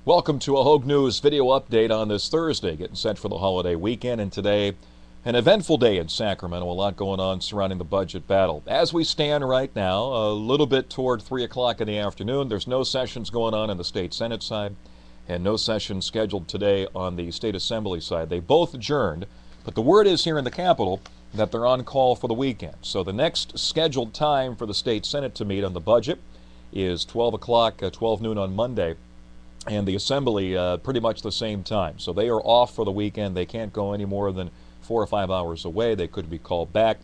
Welcome to a Hogue News video update on this Thursday, getting set for the holiday weekend, and today an eventful day in Sacramento. A lot going on surrounding the budget battle. As we stand right now, a little bit toward 3 o'clock in the afternoon, there's no sessions going on the state Senate side and no sessions scheduled today on the state Assembly side. They both adjourned, but the word is here in the Capitol that they're on call for the weekend. So the next scheduled time for the state Senate to meet on the budget is 12 o'clock, 12 noon on Monday, and the Assembly pretty much the same time. So they are off for the weekend. They can't go any more than 4 or 5 hours away. They could be called back.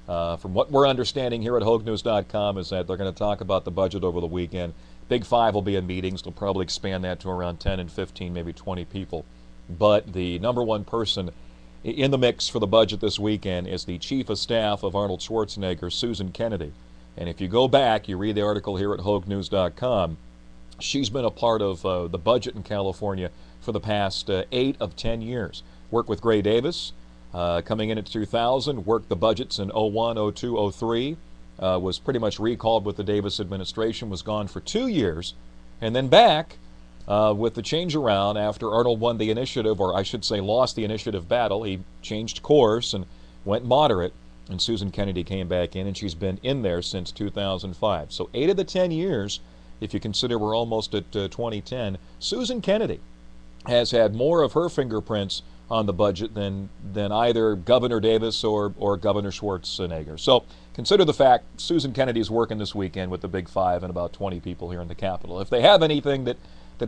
From what we're understanding here at HogueNews.com is that they're going to talk about the budget over the weekend. Big Five will be in meetings. They'll probably expand that to around 10 and 15, maybe 20 people. But the number one person in the mix for the budget this weekend is the Chief of Staff of Arnold Schwarzenegger, Susan Kennedy. And if you go back, you read the article here at HogueNews.com, she's been a part of the budget in California for the past 8 of 10 years. Worked with Gray Davis, coming in at 2000, worked the budgets in 01, 02, 03, was pretty much recalled with the Davis administration, was gone for 2 years, and then back with the change around after Arnold won the initiative, or I should say lost the initiative battle. He changed course and went moderate, and Susan Kennedy came back in, and she's been in there since 2005. So 8 of the 10 years, if you consider we're almost at 2010, Susan Kennedy has had more of her fingerprints on the budget than either Governor Davis or Governor Schwarzenegger. So consider the fact Susan Kennedy's working this weekend with the Big Five and about 20 people here in the Capitol. If they have anything that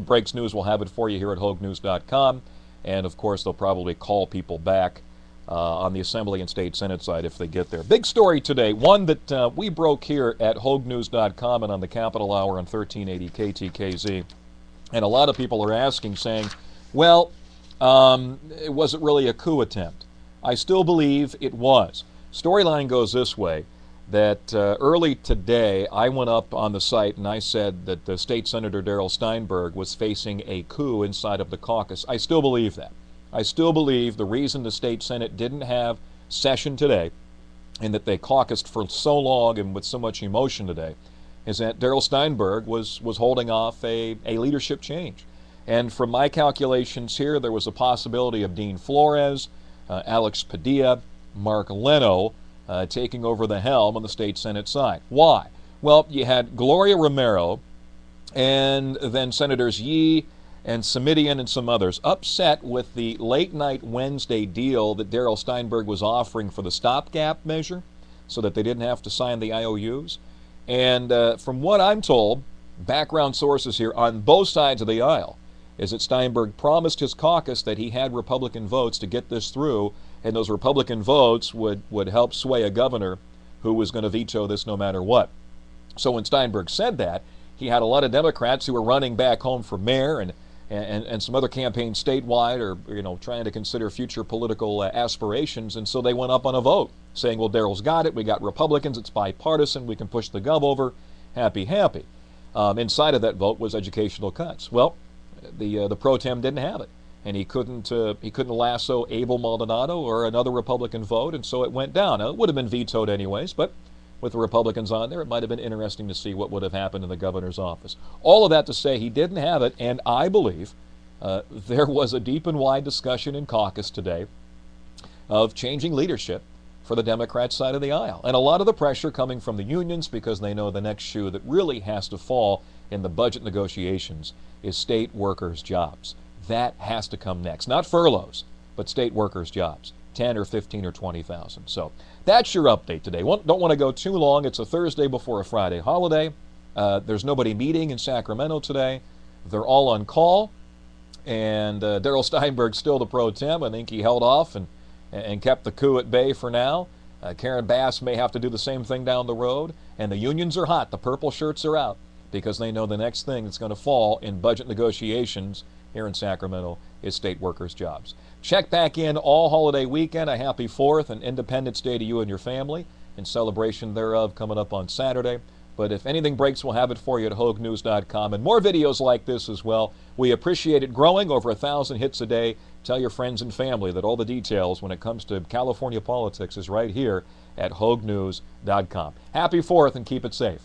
breaks news, we'll have it for you here at HogueNews.com. And of course, they'll probably call people back on the Assembly and State Senate side if they get there. Big story today, one that we broke here at HogueNews.com and on the Capitol Hour on 1380 KTKZ. And a lot of people are asking, saying, well, was it really a coup attempt? I still believe it was. Storyline goes this way, that early today I went up on the site and I said that State Senator Darrell Steinberg was facing a coup inside of the caucus. I still believe that. I still believe the reason the state Senate didn't have session today and that they caucused for so long and with so much emotion today is that Darrell Steinberg was holding off a leadership change. And from my calculations here, there was a possibility of Dean Flores, Alex Padilla, Mark Leno taking over the helm on the state Senate side. Why? Well, you had Gloria Romero and then Senators Yee and Samidian and some others upset with the late-night Wednesday deal that Darrell Steinberg was offering for the stopgap measure so that they didn't have to sign the IOUs. And from what I'm told, background sources here on both sides of the aisle, is that Steinberg promised his caucus that he had Republican votes to get this through, and those Republican votes would help sway a governor who was going to veto this no matter what. So when Steinberg said that, he had a lot of Democrats who were running back home for mayor and some other campaigns statewide, or trying to consider future political aspirations, and so they went up on a vote saying, well, Darrell's got it, we got Republicans, it's bipartisan, we can push the gov over, happy. Inside of that vote was educational cuts. Well, the pro tem didn't have it, and he couldn't lasso Abel Maldonado or another Republican vote, and so it went down. Now, it would have been vetoed anyways, but with the Republicans on there, it might have been interesting to see what would have happened in the governor's office. All of that to say he didn't have it, and I believe there was a deep and wide discussion in caucus today of changing leadership for the Democrat side of the aisle. And a lot of the pressure coming from the unions, because they know the next shoe that really has to fall in the budget negotiations is state workers' jobs. That has to come next. Not furloughs, but state workers' jobs. 10 or 15 or 20,000. So that's your update today. Don't want to go too long. It's a Thursday before a Friday holiday. There's nobody meeting in Sacramento today. They're all on call. And Darrell Steinberg's still the pro tem. I think he held off and kept the coup at bay for now. Karen Bass may have to do the same thing down the road. And the unions are hot. The purple shirts are out because they know the next thing that's going to fall in budget negotiations here in Sacramento is state workers' jobs. Check back in all holiday weekend. A happy 4th and Independence Day to you and your family, in celebration thereof coming up on Saturday. But if anything breaks, we'll have it for you at HogueNews.com, and more videos like this as well. We appreciate it growing, over 1,000 hits a day. Tell your friends and family that all the details when it comes to California politics is right here at HogueNews.com. Happy 4th and keep it safe.